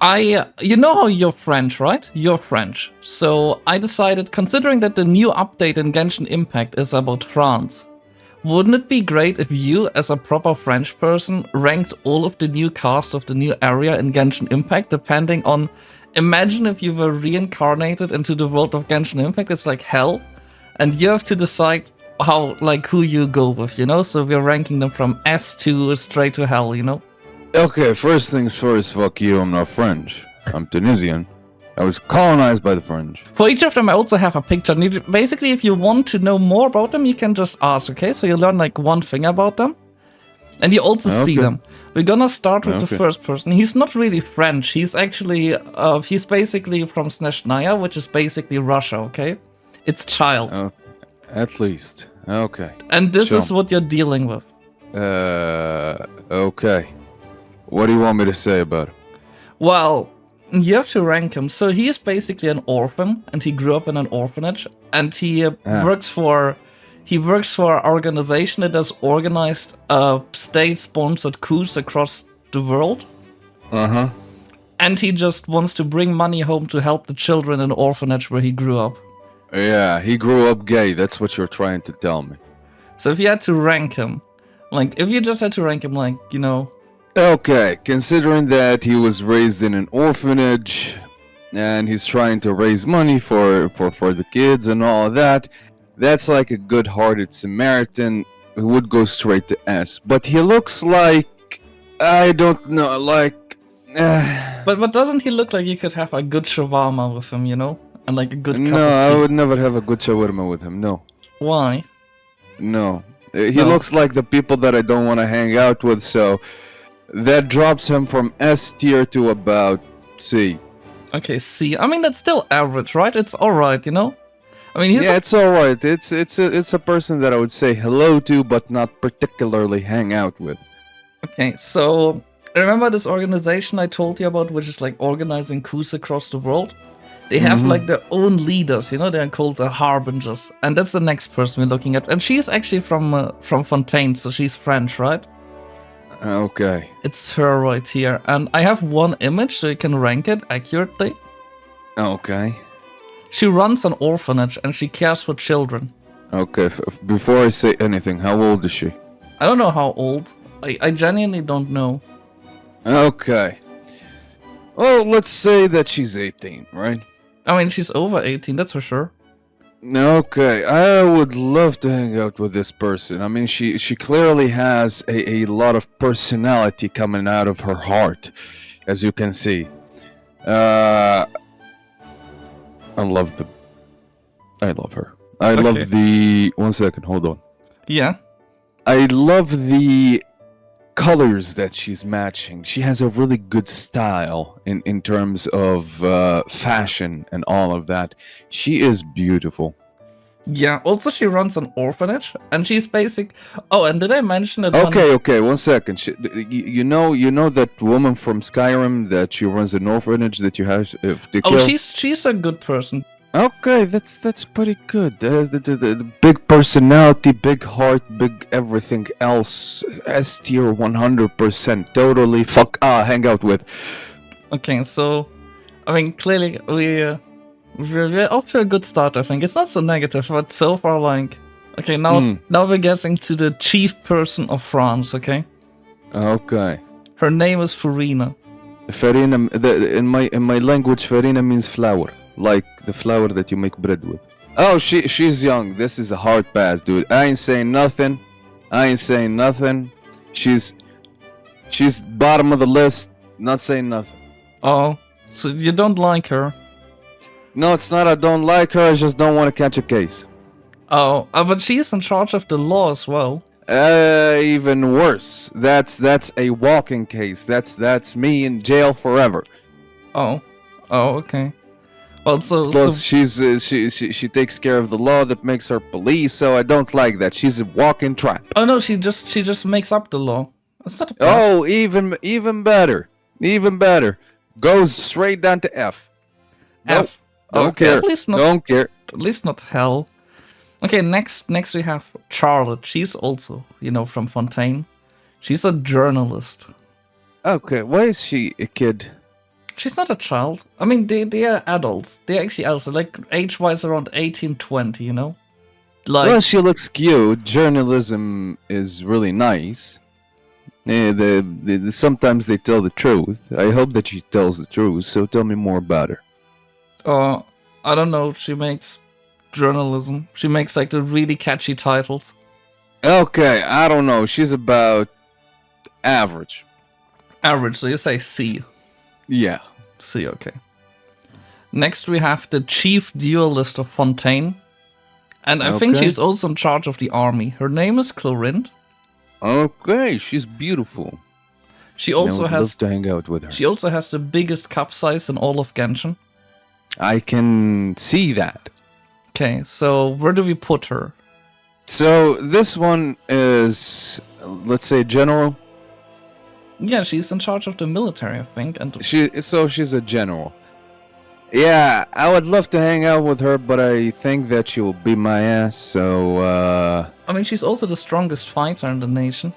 You know how you're French, right? You're French. So I decided, considering that the new update in Genshin Impact is about France, wouldn't it be great if you, as a proper French person, ranked all of the new cast of the new area in Genshin Impact, depending on... Imagine if you were reincarnated into the world of Genshin Impact, it's like hell, and you have to decide who you go with, you know? So we're ranking them from S to straight to hell, you know? Okay, first things first, fuck you, I'm not French. I'm Tunisian. I was colonized by the French. For each of them, I also have a picture. Basically, if you want to know more about them, you can just ask, okay? So you learn like one thing about them. And you also see them. We're gonna start with the first person. He's not really French. He's actually, he's basically from Snezhnaya, which is basically Russia, okay? It's child. Oh, at least. Okay. And this is what you're dealing with. Okay. What do you want me to say about him? Well, you have to rank him. So he is basically an orphan, and he grew up in an orphanage, and he works for an organization that has organized state-sponsored coups across the world. Uh-huh. And he just wants to bring money home to help the children in the orphanage where he grew up. Yeah, he grew up gay. That's what you're trying to tell me. So if you had to rank him, if you just had to rank him, Okay, considering that he was raised in an orphanage and he's trying to raise money for the kids and all of that, that's like a good-hearted Samaritan who would go straight to S. But he looks like, I don't know, like... But doesn't he look like you could have a good shawarma with him, you know? And like a good cup of tea? No, I would never have a good shawarma with him, no. Why? No. He looks like the people that I don't want to hang out with, so... That drops him from S tier to about C. Okay, C. I mean, that's still average, right? It's alright, you know? I mean, it's alright. It's a person that I would say hello to, but not particularly hang out with. Okay, so... Remember this organization I told you about, which is like organizing coups across the world? They have like their own leaders, you know? They're called the Harbingers. And that's the next person we're looking at. And she's actually from Fontaine, so she's French, right? Okay. It's her right here. And I have one image so you can rank it accurately. Okay. She runs an orphanage and she cares for children. Okay, before I say anything, how old is she? I don't know how old. I genuinely don't know. Okay. Well, let's say that she's 18, right? I mean, she's over 18, that's for sure. Okay, I would love to hang out with this person. I mean, she clearly has a lot of personality coming out of her heart, as you can see. I love her. I love the... One second, hold on. Yeah? I love the colors that she's matching. She has a really good style in terms of fashion and all of that. She is beautiful. Yeah, also she runs an orphanage, and she's basic... Oh, and did I mention that... Okay, 1 second. You know that woman from Skyrim that she runs an orphanage that you have to kill? Oh, she's a good person. Okay, that's pretty good. The big personality, big heart, big everything else. S tier 100%. Totally hang out with. Okay, so... I mean, clearly we're off to a good start, I think. It's not so negative, but so far, like... Okay, now we're getting to the chief person of France, okay? Okay. Her name is Farina. Farina, in my language, Farina means flour. Like the flour that you make bread with. Oh, she's young. This is a hard pass, dude. I ain't saying nothing. She's bottom of the list. Not saying nothing. Oh, so you don't like her? No, it's not I don't like her. I just don't want to catch a case. Oh, but she's in charge of the law as well. Even worse. That's a walking case. That's me in jail forever. Oh, okay. Well, plus she takes care of the law that makes her police, so I don't like that. She's a walking trap. Oh no, she just makes up the law. It's not a Oh, even better. Goes straight down to F. F. Nope. Don't care. At least not, don't care. At least not hell. Okay, next we have Charlotte. She's also, from Fontaine. She's a journalist. Okay, why is she a kid? She's not a child. I mean, they are adults. They're actually adults, like age-wise around 18, 20, you know? Like, Well, she looks cute. Journalism is really nice. Sometimes they tell the truth. I hope that she tells the truth, so tell me more about her. I don't know, she makes journalism. She makes like the really catchy titles. Okay, I don't know. She's about average. Average, so you say C. Yeah. C, okay. Next we have the chief duelist of Fontaine. And I think Okay. she's also in charge of the army. Her name is Clorinda. Okay, she's beautiful. She I also would has love to hang out with her. she also has the biggest cup size in all of Genshin. I can see that. Okay, so where do we put her? So this one is, let's say, general. Yeah, she's in charge of the military, I think, and She's a general. Yeah, I would love to hang out with her, but I think that she will beat my ass. So I mean, she's also the strongest fighter in the nation.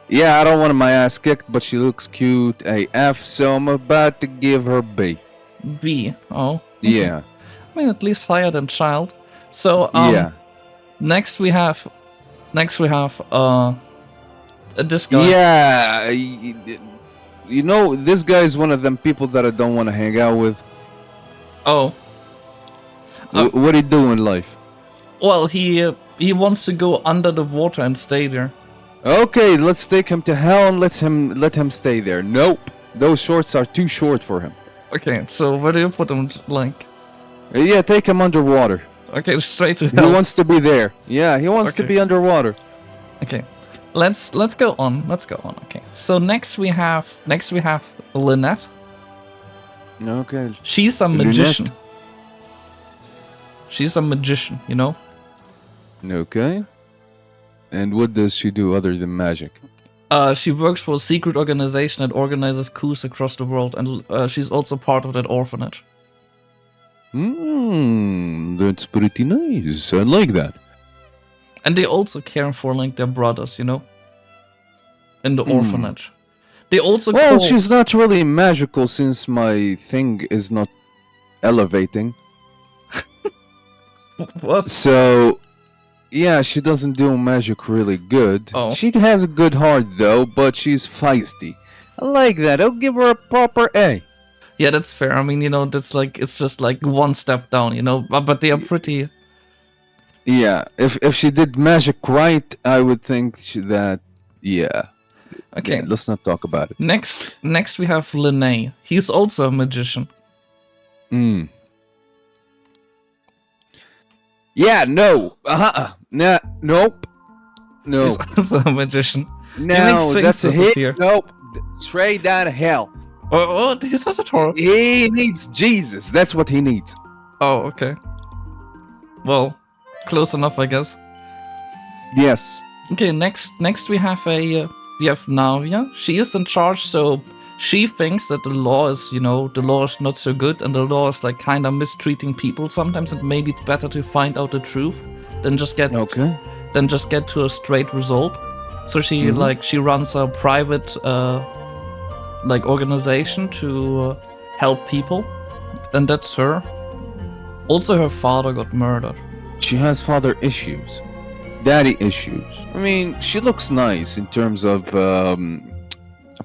yeah, I don't want my ass kicked, but she looks cute AF. So I'm about to give her B. B. Oh. Okay. Yeah. I mean, at least higher than child. So Yeah. next we have this guy. Yeah. You know, this guy is one of them people that I don't want to hang out with. Oh. What do you do in life? Well, he wants to go under the water and stay there. Okay, let's take him to hell and let him stay there. Nope, those shorts are too short for him. Okay, so where do you put him? Like, Yeah, take him underwater. okay, straight to He hell. wants to be there. Yeah, he wants to Okay. be underwater. Okay, let's go on. Let's go on. Okay, so next we have Lynette. Okay. She's a Lynette. magician. She's a magician, you know. Okay. And what does she do other than magic? She works for a secret organization that organizes coups across the world, and she's also part of that orphanage. That's pretty nice. I like that. And they also care for like their brothers, you know, in the orphanage. They also Well, call... she's not really magical since my thing is not elevating. What? So, yeah, she doesn't do magic really good. Oh. She has a good heart though, but she's feisty. I like that. I'll give her a proper A. Yeah, that's fair. I mean, you know, that's like it's just like one step down, you know. But they are pretty. Yeah, if she did magic right, I would think that. Yeah. Okay. Yeah, let's not talk about it. Next we have Linnae. He's also a magician. Yeah, no. Nah, nope. No. He's also a magician. No, things that's a hit. disappear. Nope. Straight down to hell. Oh, he's not a Toro. He needs Jesus. That's what he needs. Oh, okay. Well, close enough, I guess. Yes. Okay, next we have Navia. She is in charge, so she thinks that the law is, you know, the law is not so good, and the law is like kind of mistreating people sometimes, and maybe it's better to find out the truth than just get to a straight result. So she she runs a private like organization to help people, and that's her. Also, her father got murdered. She has father issues, daddy issues. I mean, she looks nice in terms of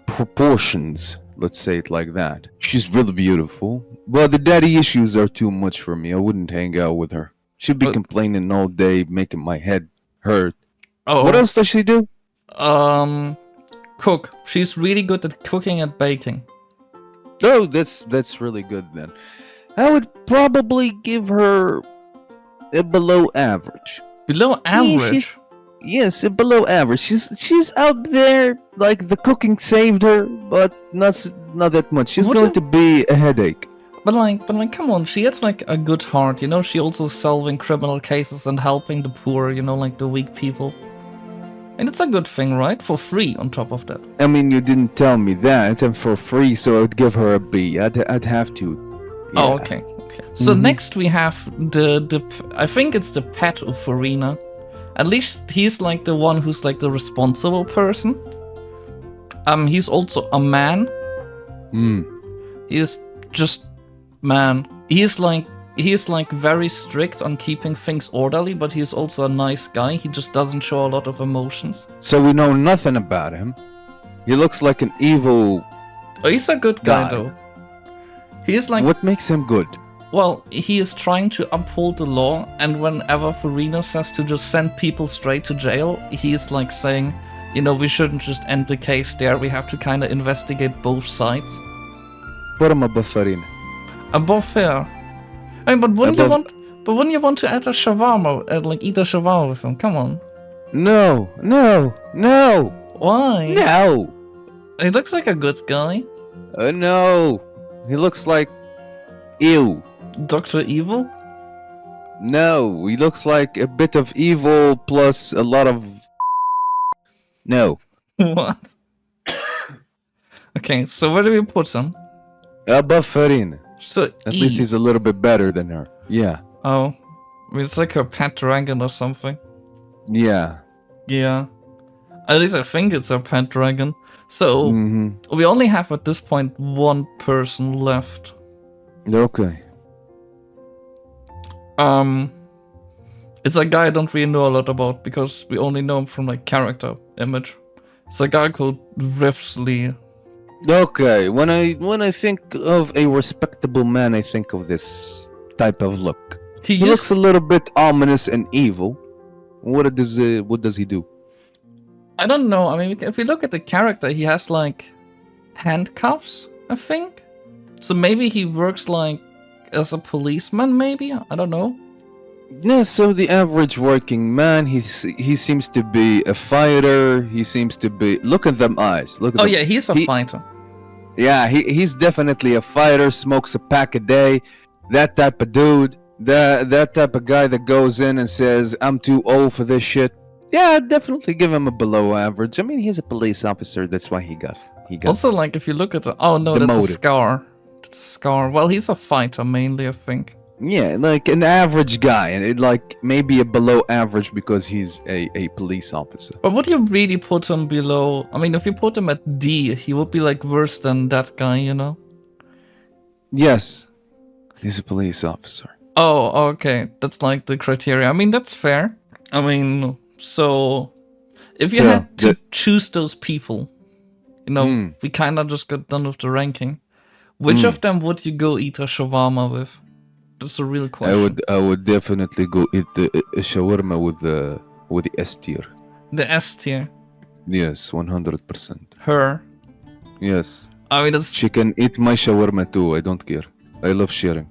proportions. Let's say it like that. She's really beautiful, but the daddy issues are too much for me. I wouldn't hang out with her. She'd be complaining all day, making my head hurt. Oh, What else does she do? Cook. She's really good at cooking and baking. Oh, that's really good then. I would probably give her a below average. Below average. Yes, a below average. She's out there, like the cooking saved her, but not that much. She's What going a- to be a headache. But like, come on, she has like a good heart, you know. She also solving criminal cases and helping the poor, you know, like the weak people. And it's a good thing, right? For free, on top of that. I mean, you didn't tell me that, and for free, so I would give her a B. I'd have to. Oh, Yeah. okay. So next we have the I think it's the pet of Farina. At least he's like the one who's like the responsible person. He's also a man. He is just, man. He is like very strict on keeping things orderly, but he is also a nice guy. He just doesn't show a lot of emotions. So we know nothing about him. He looks like an evil. Oh, he's a good guy though. He is like, what makes him good? well, he is trying to uphold the law, and whenever Farina says to just send people straight to jail, he is like saying, you know, we shouldn't just end the case there. We have to kind of investigate both sides. Put him above Farina. Above fair. I mean, but wouldn't you want to add a shawarma, like eat a shawarma with him? Come on. No. Why? No. He looks like a good guy. No. He looks like ew. Dr. Evil? No, he looks like a bit of evil plus a lot of. No. What? Okay, so where do we put him? Above Farina. So At least he's a little bit better than her. Yeah. Oh. I mean, it's like her pet dragon or something. Yeah. Yeah. At least I think it's her pet dragon. So, we only have at this point one person left. Okay. It's a guy I don't really know a lot about because we only know him from like character image. It's a guy called Rivsley. Okay. When I think of a respectable man, I think of this type of look. He looks a little bit ominous and evil. What does he do? I don't know. I mean, if you look at the character, he has like handcuffs, I think. So maybe he works like as a policeman, maybe? I don't know. Yeah, so the average working man, he seems to be a fighter. He seems to be. Look at them eyes. Look at them. Yeah, he's a fighter. Yeah, he's definitely a fighter. Smokes a pack a day. That type of dude. That type of guy that goes in and says, "I'm too old for this shit." Yeah, I'd definitely give him a below average. I mean, he's a police officer. That's why he got. Also, like if you look at that's a scar. That's a scar. Well, he's a fighter mainly, I think. Yeah, like an average guy, and like maybe a below average because he's a police officer. But would you really put him below? I mean, if you put him at D, he would be like worse than that guy, you know? Yes, he's a police officer. Oh, okay. That's like the criteria. I mean, that's fair. I mean, so if you had to choose those people, you know, we kind of just got done with the ranking. Which of them would you go eat a shawarma with? That's a real question. I would definitely go eat a shawarma with the S tier. The S tier. Yes, 100%. Her. Yes. I mean, she can eat my shawarma too. I don't care. I love sharing.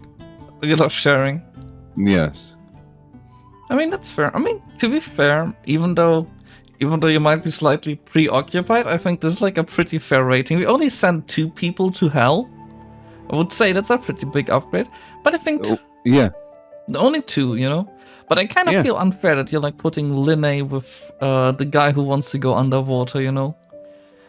You love sharing. Yes. I mean, that's fair. I mean, to be fair, even though you might be slightly preoccupied, I think this is like a pretty fair rating. We only sent 2 people to hell. I would say that's a pretty big upgrade. But I think only 2, you know? But I kind of feel unfair that you're like putting Linné with the guy who wants to go underwater, you know?